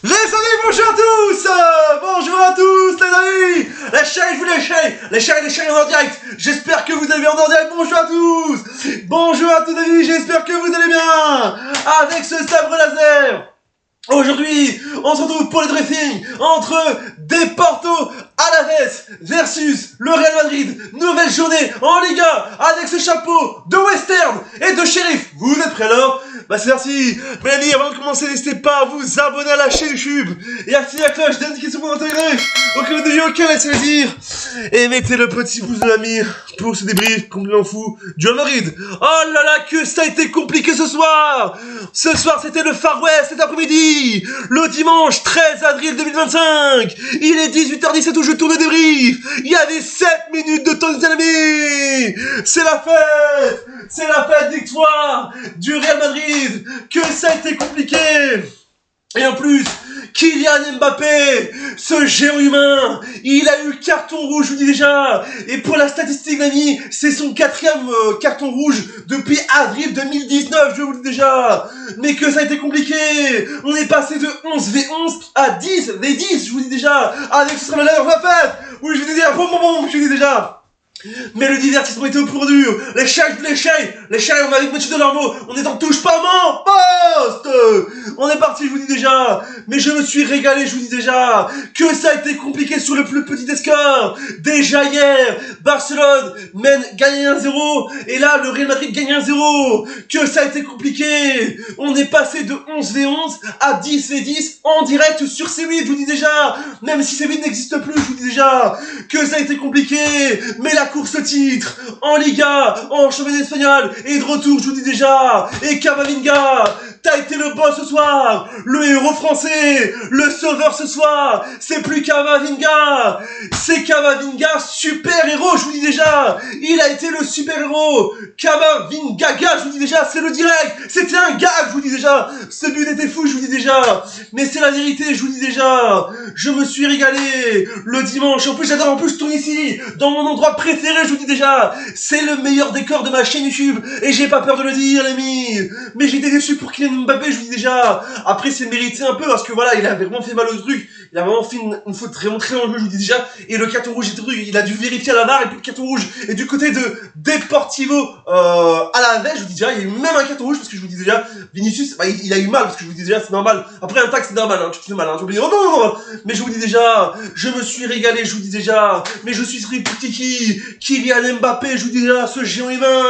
Les amis, bonjour à tous. Bonjour à tous les amis. Les chaînes en direct. J'espère que vous allez bien en direct. Bonjour à tous. Bonjour à tous les amis, j'espère que vous allez bien. Avec ce sabre laser. Aujourd'hui, on se retrouve pour le dressing entre Deporto Alavés versus le Real Madrid. Nouvelle journée en Liga avec ce chapeau de Western et de Sheriff. Vous êtes prêts alors? Bah c'est parti. Mais amis, avant de commencer, n'hésitez pas à vous abonner à la chaîne YouTube et activer la cloche d'indication pour intégrer au cas où de aucun laisse dire. Et mettez le petit pouce de l'ami pour ce débrief complètement fou du Real Madrid. Oh là là, que ça a été compliqué ce soir. Ce soir, c'était le Far West cet après-midi. Le dimanche 13 avril 2025. Il est 18h17 où je tourne le débrief. Il y avait 7 minutes de temps, les amis. C'est la fête. C'est la fête victoire du Real Madrid. Que ça a été compliqué. Et en plus, Kylian Mbappé, ce géant humain, il a eu carton rouge, je vous dis déjà. Et pour la statistique, l'ami, c'est son 4e carton rouge depuis avril 2019, je vous le dis déjà. Mais que ça a été compliqué. On est passé de 11v11 à 10v10, je vous dis déjà. Avec ce sera la dernière fête. Oui, je vous dis déjà, je vous dis déjà. Mais le divertissement était au plus dur. Les chaînes, on va avec Mathieu Delarmeau. On est en touche pas mon poste. On est parti, je vous dis déjà. Mais je me suis régalé, je vous dis déjà. Que ça a été compliqué sur le plus petit des scores. Déjà hier, Barcelone gagnait 1-0. Et là, le Real Madrid gagne 1-0. Que ça a été compliqué. On est passé de 11v11 à 10v10 en direct sur C8, je vous dis déjà. Même si C8 n'existe plus, je vous dis déjà. Que ça a été compliqué. Mais la course au titre, en Liga, en championnat espagnol, et de retour, je vous dis déjà, et Camavinga, t'as été le boss ce soir, le héros français, le sauveur ce soir, c'est plus Camavinga, c'est Camavinga, super héros, je vous dis déjà, il a été le super héros, Camavinga, je vous dis déjà, c'est le direct, c'était un gag, je vous dis déjà, ce but était fou, je vous dis déjà, mais c'est la vérité, je vous dis déjà, je me suis régalé, le dimanche, en plus j'adore, en plus je tourne ici, dans mon endroit préféré, je vous dis déjà, c'est le meilleur décor de ma chaîne YouTube, et j'ai pas peur de le dire, les amis, mais j'étais déçu pour Kylian Mbappé, je vous dis déjà, après c'est mérité un peu, parce que voilà, il a vraiment fait mal au truc, il a vraiment fait une faute vraiment très en jeu, je vous dis déjà, et le carton rouge était truc, il a dû vérifier à la VAR, et puis le carton rouge, et du côté de Deportivo Alavés, je vous dis déjà, il y a eu même un carton rouge, parce que je vous dis déjà, Vinicius, bah, il a eu mal, parce que je vous dis déjà, c'est normal, après un tac c'est normal, hein, tu fais mal, hein, tu oublies, oh non, mais je vous dis déjà, je me suis régalé, je vous dis déjà, mais je suis Tiki, Kylian Mbappé, je vous dis déjà, ce géant humain,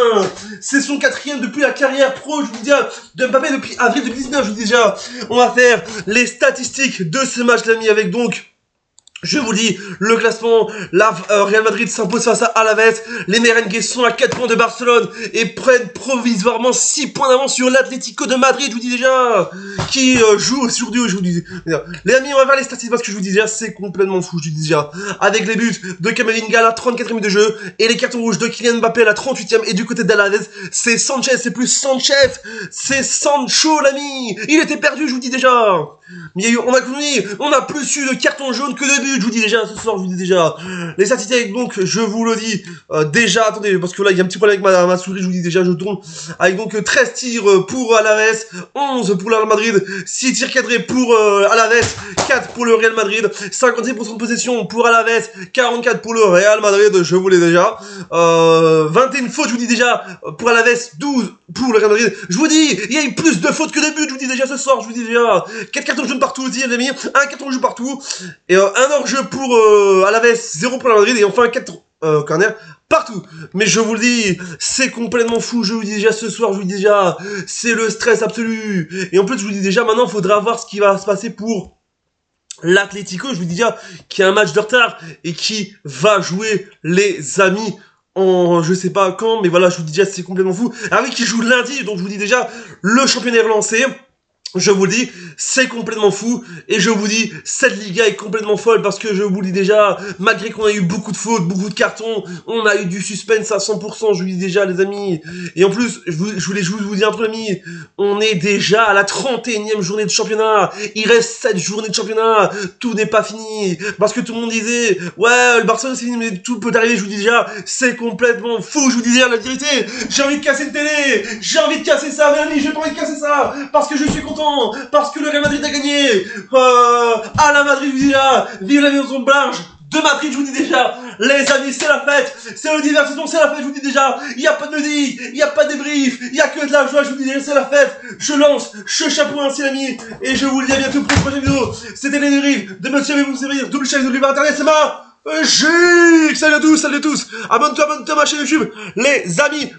c'est son 4e depuis la carrière pro, je vous dis déjà, de Mbappé depuis avril 2019, je vous dis déjà, on va faire les statistiques de ce match, l'ami, avec donc, je vous dis, le classement, Real Madrid s'impose face à Alavés, les Merengues sont à 4 points de Barcelone et prennent provisoirement 6 points d'avance sur l'Atlético de Madrid, je vous dis déjà, qui joue aujourd'hui, je vous dis. Les amis, on va voir les statistiques parce que je vous dis déjà, c'est complètement fou, je vous dis déjà. Avec les buts de Camavinga à la 34e de jeu et les cartons rouges de Kylian Mbappé à la 38e et du côté d'Alavés, c'est Sanchez, c'est plus Sanchez, c'est Sancho, l'ami. Il était perdu, je vous dis déjà. Mais il y a eu, on a plus eu de cartons jaunes que de buts, je vous dis déjà, ce soir, je vous dis déjà. Les statistiques, donc, je vous le dis, déjà, attendez, parce que là, il y a un petit problème avec ma souris, je vous dis déjà, je tourne, avec donc 13 tirs pour Alavés, 11 pour le Real Madrid, 6 tirs cadrés pour Alavés, 4 pour le Real Madrid, 56% de possession pour Alavés, 44 pour le Real Madrid, je vous l'ai déjà, 21 fautes, je vous dis déjà, pour Alavés, 12 pour le Real Madrid, je vous dis, il y a eu plus de fautes que de buts, je vous dis déjà ce soir, je vous dis déjà, 4 cartons jaunes partout aussi, les amis, un carton rouge partout, et un hors-jeu pour Alavés, 0 pour la Madrid, et enfin 4 corners partout. Mais je vous le dis, c'est complètement fou, je vous dis déjà ce soir, je vous dis déjà, c'est le stress absolu. Et en plus, je vous dis déjà, maintenant, il faudra voir ce qui va se passer pour l'Atlético, je vous dis déjà, qui a un match de retard, et qui va jouer les amis en je sais pas quand, mais voilà, je vous dis déjà, c'est complètement fou. Ah oui, qui joue lundi, donc je vous dis déjà, le championnat est relancé. Je vous le dis, c'est complètement fou, et je vous dis, cette Liga est complètement folle, parce que je vous le dis déjà, malgré qu'on a eu beaucoup de fautes, beaucoup de cartons, on a eu du suspense à 100%, je vous le dis déjà, les amis, et en plus, je voulais juste vous dire un truc, amis, on est déjà à la 31e journée de championnat, il reste 7 journées de championnat, tout n'est pas fini, parce que tout le monde disait, ouais, le Barcelone c'est fini, mais tout peut arriver, je vous dis déjà, c'est complètement fou, je vous dis déjà, la vérité, j'ai envie de casser une télé, j'ai envie de casser ça, mais amis, j'ai pas envie de casser ça, parce que je suis content content parce que le Real Madrid a gagné. À la Madrid, je vous dis là, vive la maison blanche de Madrid, je vous dis déjà. Les amis, c'est la fête, c'est le divertissement, c'est la fête, je vous dis déjà. Il n'y a pas de musique, il n'y a pas de débrief, il n'y a que de la joie, je vous dis déjà, c'est la fête. Je lance ce chapeau ainsi, l'ami, et je vous le dis à bientôt pour une prochaine vidéo. C'était les dérives de Monsieur Vous Servir, double chaîne, double internet, c'est ma Gic. Salut à tous, abonne-toi à ma chaîne YouTube, les amis.